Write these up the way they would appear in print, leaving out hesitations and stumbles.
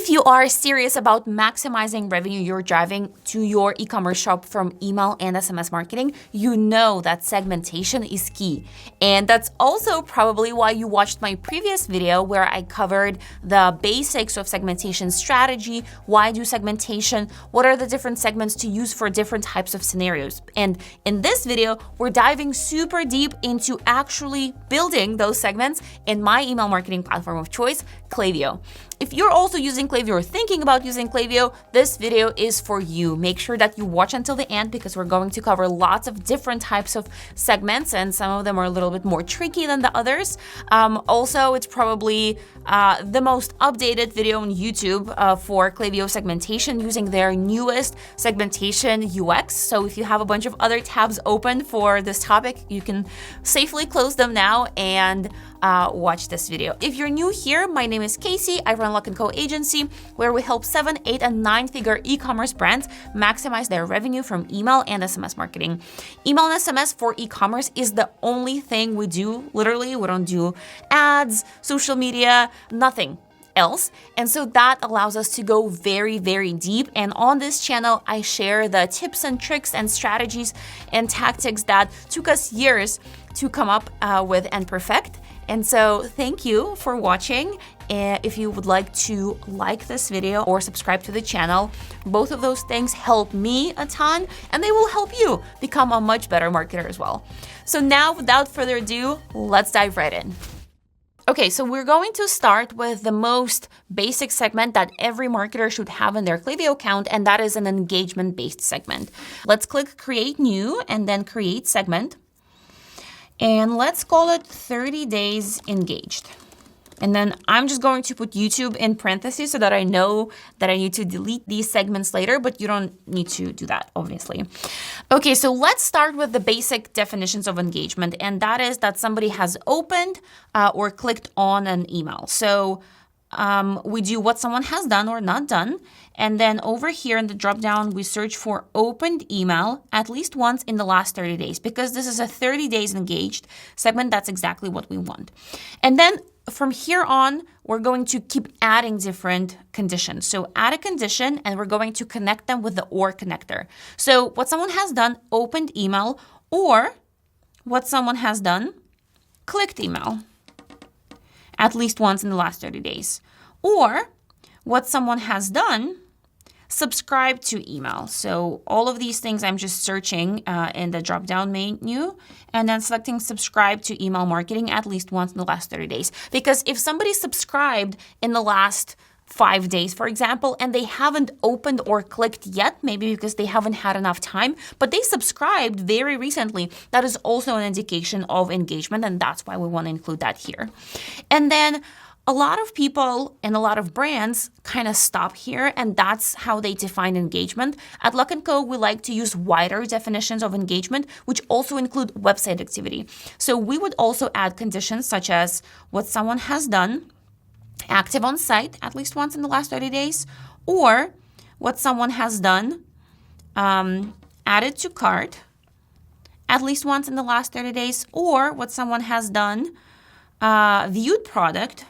If you are serious about maximizing revenue you're driving to your e-commerce shop from email and SMS marketing, you know that segmentation is key. And that's also probably why you watched my previous video where I covered the basics of segmentation strategy, why do segmentation, what are the different segments to use for different types of scenarios. And in this video, we're diving super deep into actually building those segments in my email marketing platform of choice, Klaviyo. If you're also using Klaviyo or thinking about using Klaviyo, this video is for you. Make sure that you watch until the end because we're going to cover lots of different types of segments and some of them are a little bit more tricky than the others. Also, it's probably the most updated video on YouTube for Klaviyo segmentation using their newest segmentation UX. So if you have a bunch of other tabs open for this topic, you can safely close them now and watch this video. If you're new here, my name is Kasey. I run Luck & Co agency where we help 7, 8, and 9-figure e-commerce brands maximize their revenue from email and SMS marketing. Email and SMS for e-commerce is the only thing we do. Literally, we don't do ads, social media, nothing else. And so that allows us to go very, very deep. And on this channel, I share the tips and tricks and strategies and tactics that took us years to come up with and perfect. And so thank you for watching. If you would like to like this video or subscribe to the channel, both of those things help me a ton and they will help you become a much better marketer as well. So now, without further ado, let's dive right in. Okay, so we're going to start with the most basic segment that every marketer should have in their Klaviyo account, and that is an engagement-based segment. Let's click Create New and then Create Segment. And let's call it 30 days engaged. And then I'm just going to put YouTube in parentheses so that I know that I need to delete these segments later, but you don't need to do that, obviously. Okay, so let's start with the basic definitions of engagement. And that is that somebody has opened or clicked on an email. So we do what someone has done or not done. And then over here in the dropdown, we search for opened email at least once in the last 30 days, because this is a 30 days engaged segment. That's exactly what we want. And then from here on, we're going to keep adding different conditions. So add a condition and we're going to connect them with the or connector. So what someone has done, opened email, or what someone has done, clicked email at least once in the last 30 days. Or what someone has done, subscribe to email. So all of these things I'm just searching in the drop-down menu and then selecting subscribe to email marketing at least once in the last 30 days. Because if somebody subscribed in the last 5 days, for example, and they haven't opened or clicked yet, maybe because they haven't had enough time, but they subscribed very recently, that is also an indication of engagement, and that's why we want to include that here. And then a lot of people and a lot of brands kind of stop here, and that's how they define engagement. At Luck & Co, we like to use wider definitions of engagement, which also include website activity. So we would also add conditions such as what someone has done, active on site at least once in the last 30 days, or what someone has done, added to cart at least once in the last 30 days, or what someone has done, viewed product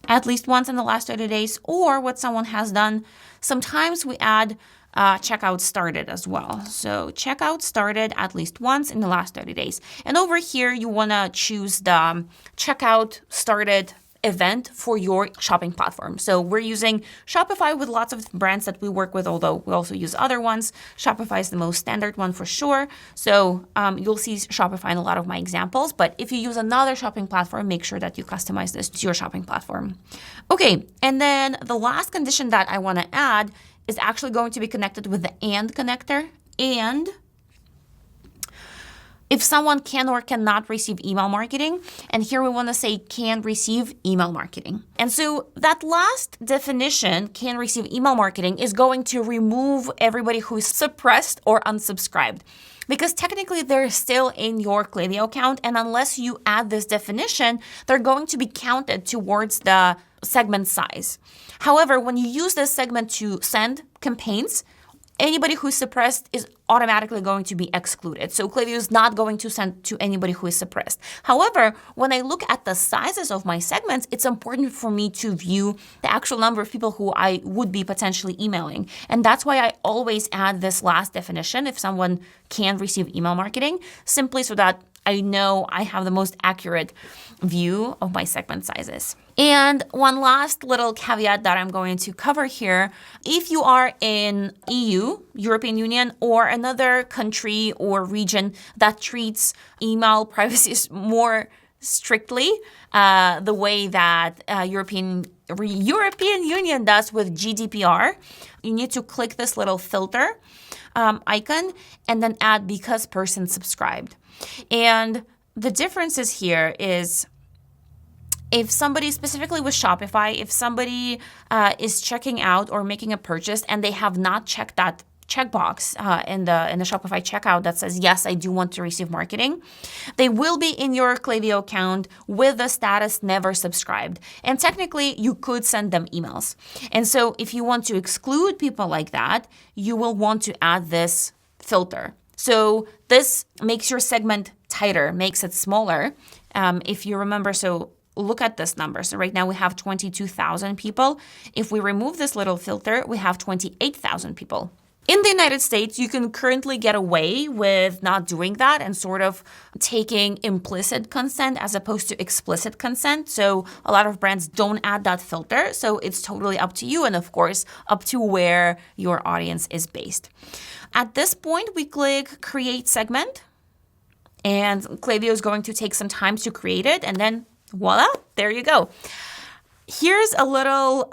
at least once in the last 30 days, or what someone has done. Sometimes we add checkout started as well. So checkout started at least once in the last 30 days. And over here, you want to choose the checkout started event for your shopping platform. So we're using Shopify with lots of brands that we work with, although we also use other ones. Shopify is the most standard one for sure. So you'll see Shopify in a lot of my examples, but if you use another shopping platform, make sure that you customize this to your shopping platform. Okay, and then the last condition that I want to add is actually going to be connected with the and connector. And if someone can or cannot receive email marketing, and here we want to say can receive email marketing. And so that last definition, can receive email marketing, is going to remove everybody who is suppressed or unsubscribed. Because technically they're still in your Klaviyo account, and unless you add this definition, they're going to be counted towards the segment size. However, when you use this segment to send campaigns, anybody who is suppressed is automatically going to be excluded. So Klaviyo is not going to send to anybody who is suppressed. However, when I look at the sizes of my segments, it's important for me to view the actual number of people who I would be potentially emailing. And that's why I always add this last definition if someone can receive email marketing, simply so that I know I have the most accurate view of my segment sizes. And one last little caveat that I'm going to cover here, if you are in EU, European Union, or another country or region that treats email privacy more strictly, the way that European Union does with GDPR, you need to click this little filter icon and then add because person subscribed. And the differences here is if somebody, specifically with Shopify, if somebody is checking out or making a purchase and they have not checked that checkbox in the Shopify checkout that says, yes, I do want to receive marketing, they will be in your Klaviyo account with the status never subscribed. And technically, you could send them emails. And so if you want to exclude people like that, you will want to add this filter. So this makes your segment tighter, makes it smaller. If you remember, so look at this number. So right now we have 22,000 people. If we remove this little filter, we have 28,000 people. In the United States, you can currently get away with not doing that and sort of taking implicit consent as opposed to explicit consent. So a lot of brands don't add that filter. So it's totally up to you and, of course, up to where your audience is based. At this point, we click Create Segment. And Klaviyo is going to take some time to create it. And then voila, there you go. Here's a little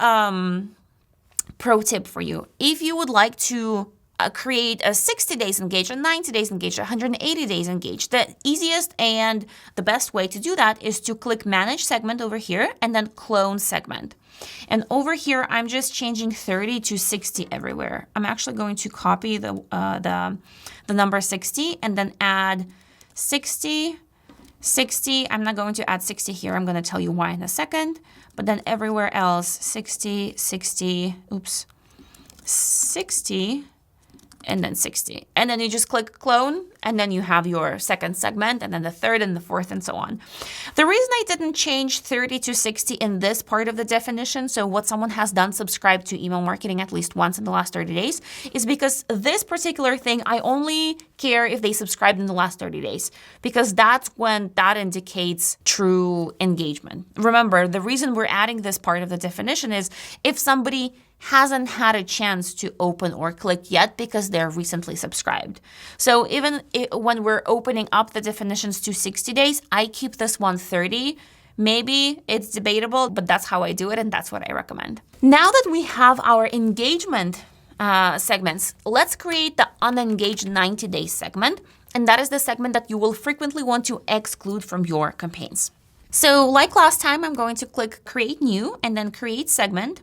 pro tip for you. If you would like to create a 60 days engaged, a 90 days engaged, 180 days engaged, the easiest and the best way to do that is to click Manage Segment over here and then Clone Segment. And over here, I'm just changing 30 to 60 everywhere. I'm actually going to copy the number 60 and then add 60, 60. I'm not going to add 60 here. I'm going to tell you why in a second. But then everywhere else, 60, 60, 60, and then 60. And then you just click clone, and then you have your second segment, and then the third and the fourth, and so on. The reason I didn't change 30 to 60 in this part of the definition, so what someone has done, subscribe to email marketing at least once in the last 30 days, is because this particular thing, I only care if they subscribed in the last 30 days, because that's when that indicates true engagement. Remember, the reason we're adding this part of the definition is if somebody hasn't had a chance to open or click yet because they're recently subscribed. So even when we're opening up the definitions to 60 days, I keep this one 30. Maybe it's debatable, but that's how I do it and that's what I recommend. Now that we have our engagement segments, let's create the unengaged 90-day segment. And that is the segment that you will frequently want to exclude from your campaigns. So like last time, I'm going to click Create New and then Create Segment.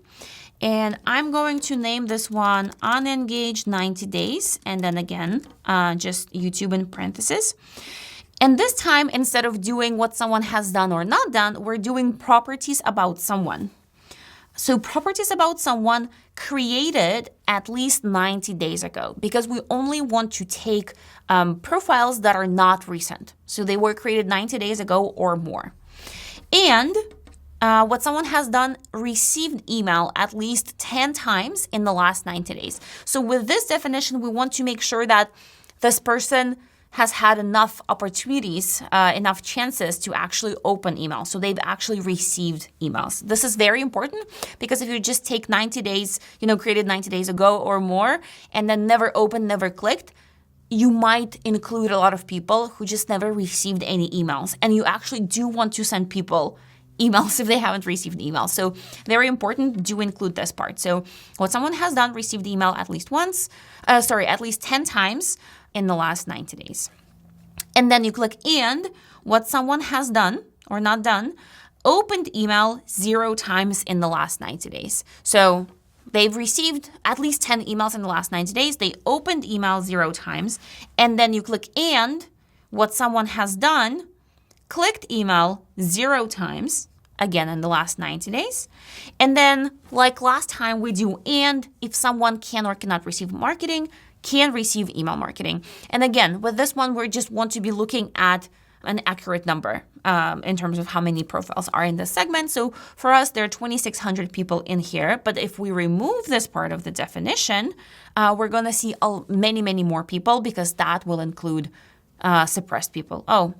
And I'm going to name this one Unengaged 90 Days. And then again, just YouTube in parentheses. And this time, instead of doing what someone has done or not done, we're doing properties about someone. So properties about someone created at least 90 days ago, because we only want to take profiles that are not recent. So they were created 90 days ago or more. And what someone has done, received email at least 10 times in the last 90 days. So with this definition, we want to make sure that this person has had enough opportunities, enough chances to actually open email. So they've actually received emails. This is very important because if you just take 90 days, created 90 days ago or more, and then never opened, never clicked, you might include a lot of people who just never received any emails. And you actually do want to send people emails if they haven't received email. So very important, do include this part. So what someone has done, received email at least at least 10 times in the last 90 days. And then you click and what someone has done or not done, opened email 0 times in the last 90 days. So they've received at least 10 emails in the last 90 days. They opened email 0 times. And then you click and what someone has done, clicked email 0 times, again in the last 90 days. And then like last time we do, and if someone can or cannot receive marketing, can receive email marketing. And again, with this one, we just want to be looking at an accurate number in terms of how many profiles are in this segment. So for us, there are 2,600 people in here. But if we remove this part of the definition, we're going to see many, many more people, because that will include suppressed people. Oh,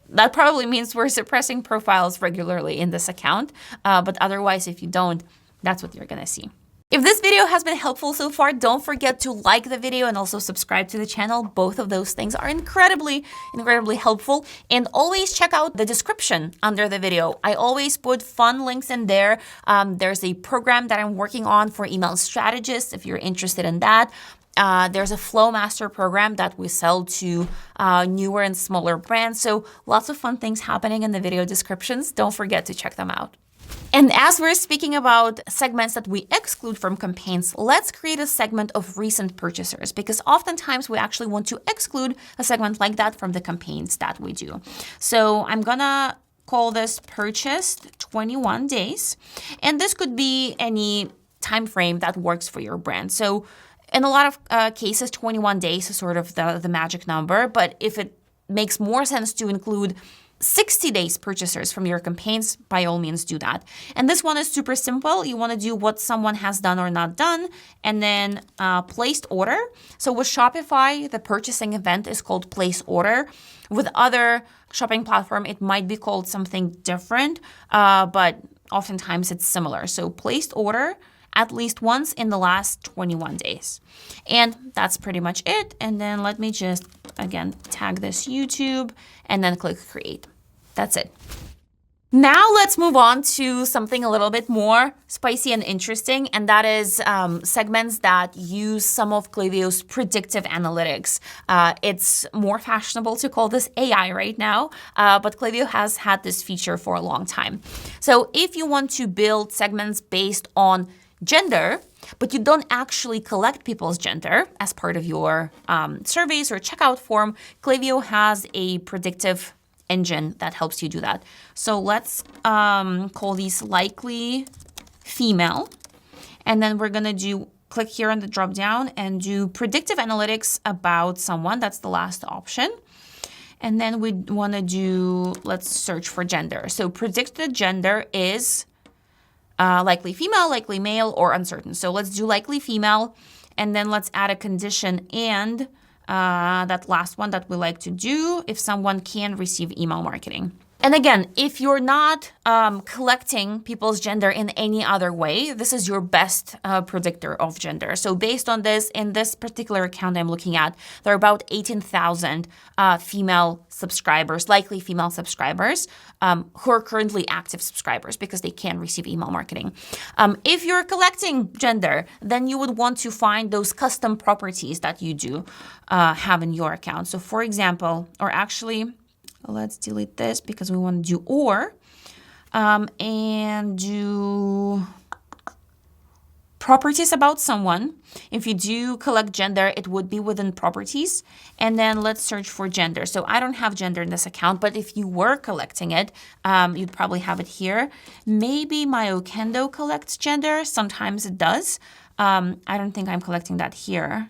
that probably means we're suppressing profiles regularly in this account. But otherwise, if you don't, that's what you're going to see. If this video has been helpful so far, don't forget to like the video and also subscribe to the channel. Both of those things are incredibly, incredibly helpful. And always check out the description under the video. I always put fun links in there. There's a program that I'm working on for email strategists, if you're interested in that. There's a Flow Master program that we sell to newer and smaller brands. So lots of fun things happening in the video descriptions. Don't forget to check them out. And as we're speaking about segments that we exclude from campaigns, let's create a segment of recent purchasers, because oftentimes we actually want to exclude a segment like that from the campaigns that we do. So I'm gonna call this purchased 21 days. And this could be any time frame that works for your brand. So in a lot of cases, 21 days is sort of the magic number. But if it makes more sense to include 60 days purchasers from your campaigns, by all means do that. And this one is super simple. You want to do what someone has done or not done, and then placed order. So with Shopify, the purchasing event is called place order. With other shopping platform, it might be called something different, but oftentimes it's similar. So placed order at least once in the last 21 days. And that's pretty much it. And then let me just, again, tag this YouTube and then click create. That's it. Now let's move on to something a little bit more spicy and interesting, and that is segments that use some of Klaviyo's predictive analytics. It's more fashionable to call this AI right now, but Klaviyo has had this feature for a long time. So if you want to build segments based on gender, but you don't actually collect people's gender as part of your surveys or checkout form, Klaviyo has a predictive engine that helps you do that. So let's call these likely female. And then we're going to click here on the drop down and do predictive analytics about someone. That's the last option. And then we want to do, let's search for gender. So predicted gender is likely female, likely male, or uncertain. So let's do likely female, and then let's add a condition and that last one that we like to do, if someone can receive email marketing. And again, if you're not collecting people's gender in any other way, this is your best predictor of gender. So based on this, in this particular account I'm looking at, there are about 18,000 female subscribers, likely female subscribers, who are currently active subscribers because they can receive email marketing. If you're collecting gender, then you would want to find those custom properties that you do have in your account. So for example, or actually, let's delete this because we want to do or, and do properties about someone. If you do collect gender, it would be within properties. And then let's search for gender. So I don't have gender in this account, but if you were collecting it, you'd probably have it here. Maybe my Okendo collects gender. Sometimes it does. I don't think I'm collecting that here.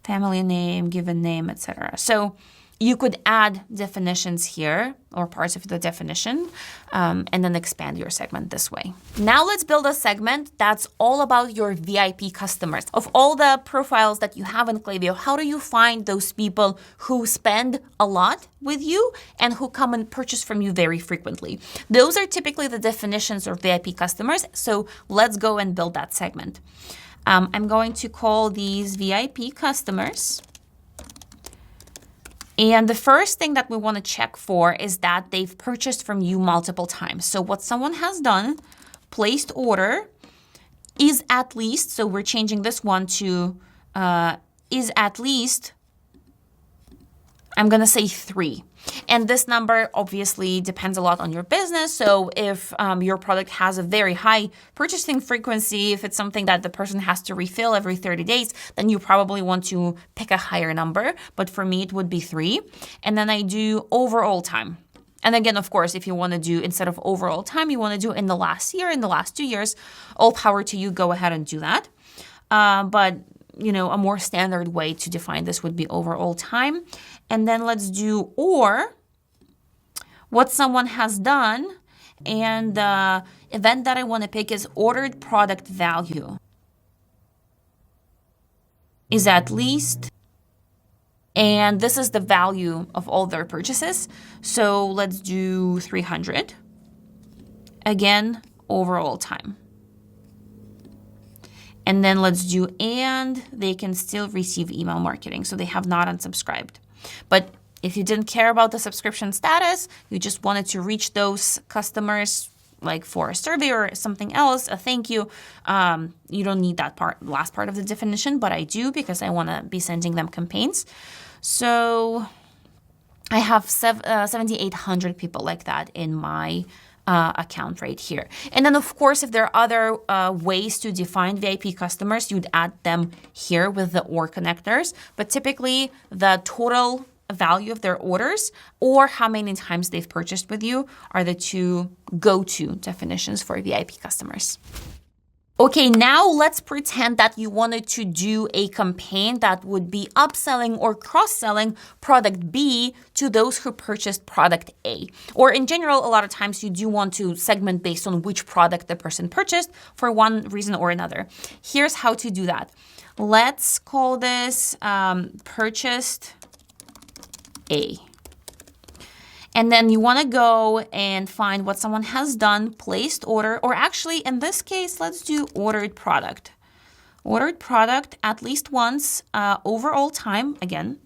Family name, given name, etc. So you could add definitions here or parts of the definition and then expand your segment this way. Now let's build a segment that's all about your VIP customers. Of all the profiles that you have in Klaviyo, how do you find those people who spend a lot with you and who come and purchase from you very frequently? Those are typically the definitions of VIP customers. So let's go and build that segment. I'm going to call these VIP customers. And the first thing that we want to check for is that they've purchased from you multiple times. So what someone has done, placed order, is at least, so we're changing this one to is at least, I'm going to say 3. And this number obviously depends a lot on your business. So if your product has a very high purchasing frequency, if it's something that the person has to refill every 30 days, then you probably want to pick a higher number. But for me, it would be 3. And then I do overall time. And again, of course, if you want to do, instead of overall time, you want to do in the last year, in the last 2 years, all power to you, go ahead and do that. But a more standard way to define this would be overall time. And then let's do or what someone has done. And the event that I want to pick is ordered product value is at least, and this is the value of all their purchases. So let's do 300. Again, overall time. And then let's do, and they can still receive email marketing. So they have not unsubscribed. But if you didn't care about the subscription status, you just wanted to reach those customers like for a survey or something else, a thank you, you don't need that last part of the definition, but I do because I want to be sending them campaigns. So I have 7,800 people like that in my account right here. And then, of course, if there are other ways to define VIP customers, you'd add them here with the OR connectors. But typically, the total value of their orders or how many times they've purchased with you are the two go-to definitions for VIP customers. Okay, now let's pretend that you wanted to do a campaign that would be upselling or cross-selling product B to those who purchased product A. Or in general, a lot of times you do want to segment based on which product the person purchased for one reason or another. Here's how to do that. Let's call this purchased A. And then you want to go and find what someone has done, placed order, or actually in this case, let's do ordered product. Ordered product at least once, overall time, again,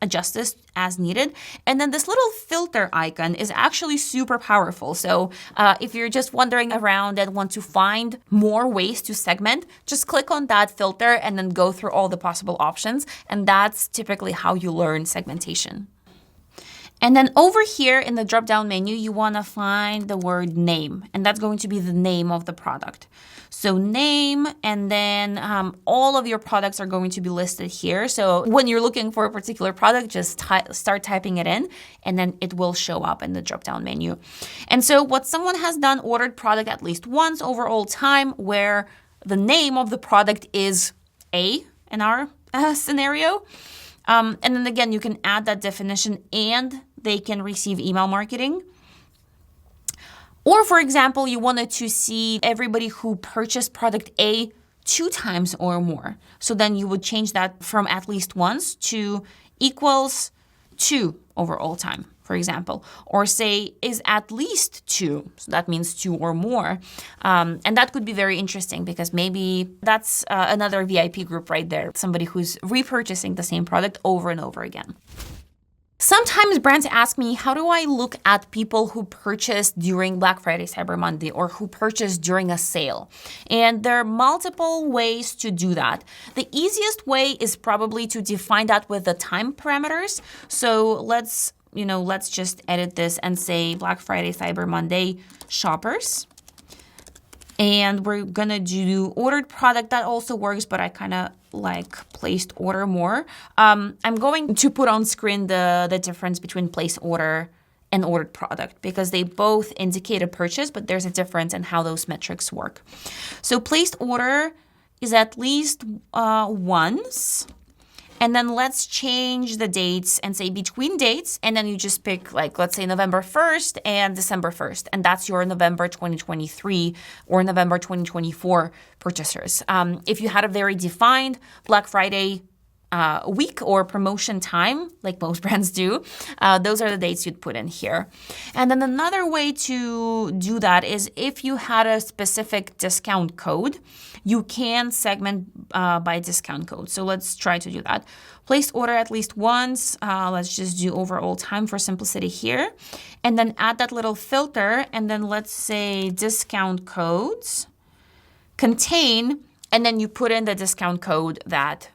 adjust this as needed. And then this little filter icon is actually super powerful. So if you're just wandering around and want to find more ways to segment, just click on that filter and then go through all the possible options. And that's typically how you learn segmentation. And then over here in the drop-down menu, you want to find the word name, and that's going to be the name of the product. So name, and then all of your products are going to be listed here. So when you're looking for a particular product, just start typing it in, and then it will show up in the drop-down menu. And so what someone has done, ordered product at least once, overall time, where the name of the product is A in our scenario. And then again, you can add that definition and they can receive email marketing. Or for example, you wanted to see everybody who purchased product A 2 times or more. So then you would change that from at least once to equals 2 overall time, for example, or say is at least 2. So that means 2 or more. And that could be very interesting because maybe that's another VIP group right there, somebody who's repurchasing the same product over and over again. Sometimes brands ask me, how do I look at people who purchased during Black Friday, Cyber Monday, or who purchased during a sale? And there are multiple ways to do that. The easiest way is probably to define that with the time parameters. So let's just edit this and say Black Friday, Cyber Monday shoppers. And we're going to do ordered product. That also works, but I kind of like placed order more. I'm going to put on screen the difference between place order and ordered product because they both indicate a purchase, but there's a difference in how those metrics work. So placed order is at least once. And then let's change the dates and say between dates. And then you just pick, like, let's say November 1st and December 1st. And that's your November 2023 or November 2024 purchasers. If you had a very defined Black Friday week or promotion time, like most brands do, those are the dates you'd put in here. And then another way to do that is if you had a specific discount code, you can segment by discount code. So let's try to do that. Place order at least once. Let's just do overall time for simplicity here. And then add that little filter. And then let's say discount codes contain, and then you put in the discount code that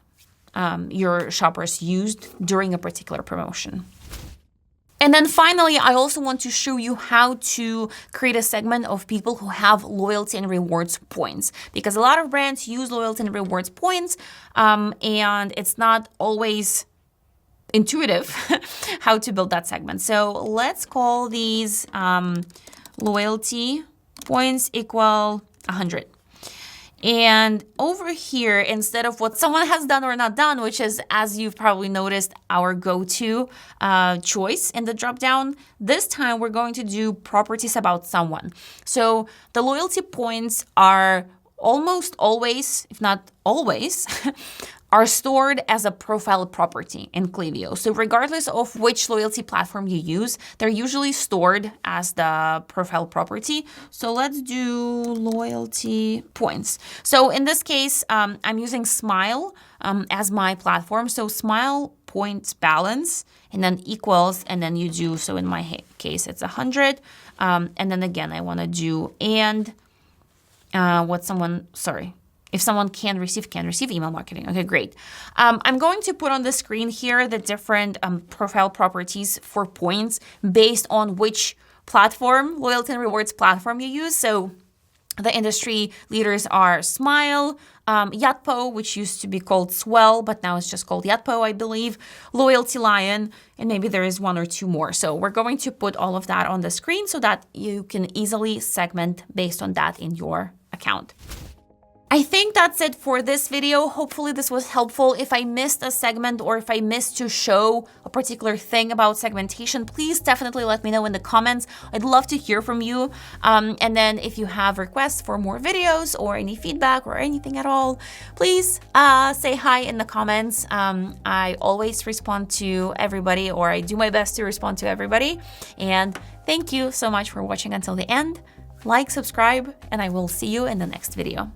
your shoppers used during a particular promotion. And then finally, I also want to show you how to create a segment of people who have loyalty and rewards points, because a lot of brands use loyalty and rewards points, and it's not always intuitive how to build that segment. So let's call these loyalty points equal 100. And over here, instead of what someone has done or not done, which is, as you've probably noticed, our go-to choice in the dropdown, this time we're going to do properties about someone. So the loyalty points are almost always, if not always, are stored as a profile property in Klaviyo. So regardless of which loyalty platform you use, they're usually stored as the profile property. So let's do loyalty points. So in this case, I'm using Smile as my platform. So Smile points balance and then equals, and then you do, so in my case, it's 100. And then again, I want to do if someone can receive email marketing. Okay, great. I'm going to put on the screen here the different profile properties for points based on which platform, loyalty and rewards platform you use. So the industry leaders are Smile, Yatpo, which used to be called Swell, but now it's just called Yatpo, I believe, Loyalty Lion, and maybe there is one or two more. So we're going to put all of that on the screen so that you can easily segment based on that in your account. I think that's it for this video. Hopefully this was helpful. If I missed a segment or if I missed to show a particular thing about segmentation, please definitely let me know in the comments. I'd love to hear from you. And then if you have requests for more videos or any feedback or anything at all, please say hi in the comments. I always respond to everybody, or I do my best to respond to everybody. And thank you so much for watching until the end. Like, subscribe, and I will see you in the next video.